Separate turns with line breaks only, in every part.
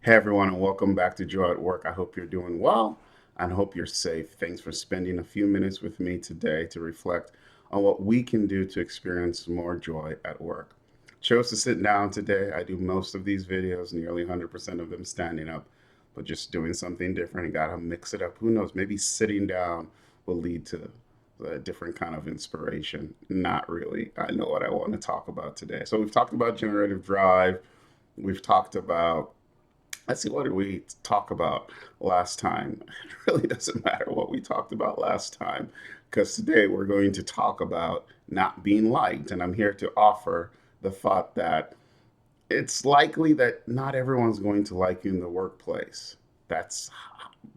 Hey everyone, and welcome back to Joy at Work. I hope you're doing well and hope you're safe. Thanks for spending a few minutes with me today to reflect on what we can do to experience more joy at work. Chose to sit down today. I do most of these videos, nearly 100% of them standing up, but just doing something different. You gotta mix it up. Who knows? Maybe sitting down will lead to a different kind of inspiration. Not really. I know what I want to talk about today. So we've talked about generative drive. We've talked about Let's see, what did we talk about last time? It really doesn't matter what we talked about last time because today we're going to talk about not being liked. And I'm here to offer the thought that it's likely that not everyone's going to like you in the workplace. That's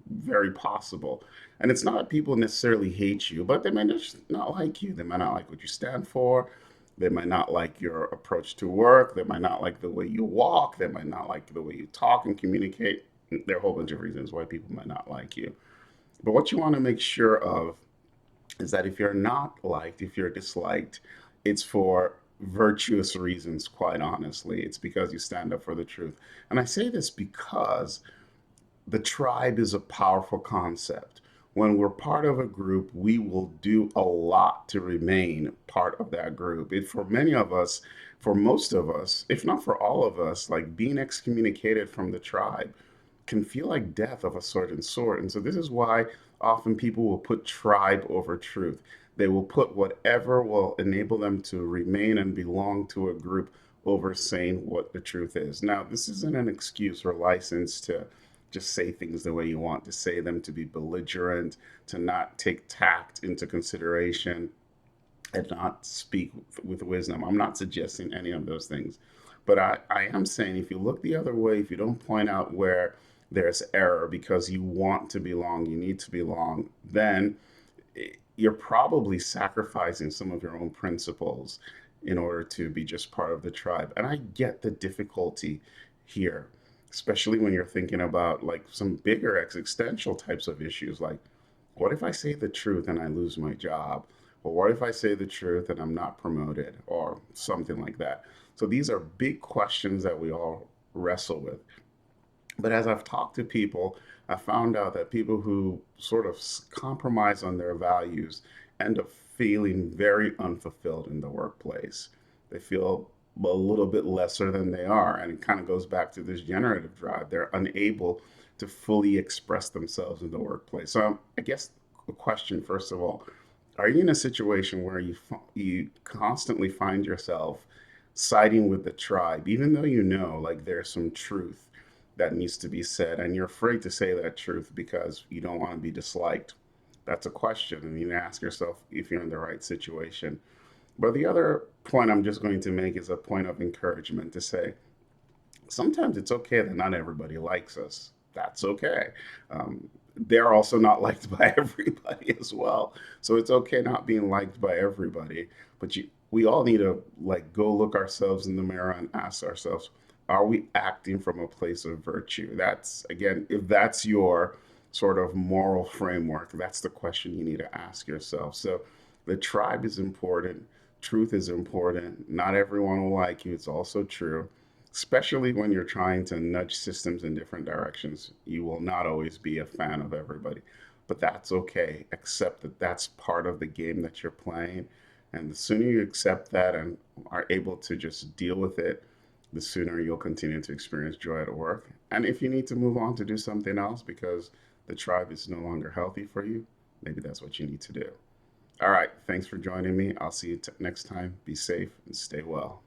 very possible. And it's not that people necessarily hate you, but they might just not like you. They might not like what you stand for. They might not like your approach to work. They might not like the way you walk. They might not like the way you talk and communicate. There are a whole bunch of reasons why people might not like you. But what you want to make sure of is that if you're not liked, if you're disliked, it's for virtuous reasons, quite honestly. It's because you stand up for the truth. And I say this because the tribe is a powerful concept. When we're part of a group, we will do a lot to remain part of that group. For many of us, for most of us, if not for all of us, like being excommunicated from the tribe can feel like death of a certain sort. And so this is why often people will put tribe over truth. They will put whatever will enable them to remain and belong to a group over saying what the truth is. Now, this isn't an excuse or license to just say things the way you want to say them, to be belligerent, to not take tact into consideration, and not speak with wisdom. I'm not suggesting any of those things. But I am saying if you look the other way, if you don't point out where there's error because you want to belong, you need to belong, then you're probably sacrificing some of your own principles in order to be just part of the tribe. And I get the difficulty here, especially when you're thinking about like some bigger existential types of issues like what if I say the truth and I lose my job? Or what if I say the truth and I'm not promoted? Or something like that. So these are big questions that we all wrestle with. But as I've talked to people, I found out that people who sort of compromise on their values end up feeling very unfulfilled in the workplace. They feel a little bit lesser than they are. And it kind of goes back to this generative drive. They're unable to fully express themselves in the workplace. So I guess the question, first of all, are you in a situation where you constantly find yourself siding with the tribe, even though you know like there's some truth that needs to be said, and you're afraid to say that truth because you don't want to be disliked? That's a question, and you ask yourself if you're in the right situation. But the other point I'm just going to make is a point of encouragement to say sometimes it's okay that not everybody likes us. That's okay. They're also not liked by everybody as well. So it's okay not being liked by everybody. But we all need to like go look ourselves in the mirror and ask ourselves, are we acting from a place of virtue? That's again, if that's your sort of moral framework, that's the question you need to ask yourself. So the tribe is important. Truth is important. Not everyone will like you. It's also true, especially when you're trying to nudge systems in different directions. You will not always be a fan of everybody, but that's okay. Accept that that's part of the game that you're playing. And the sooner you accept that and are able to just deal with it, the sooner you'll continue to experience joy at work. And if you need to move on to do something else because the tribe is no longer healthy for you, maybe that's what you need to do. All right. Thanks for joining me. I'll see you next time. Be safe and stay well.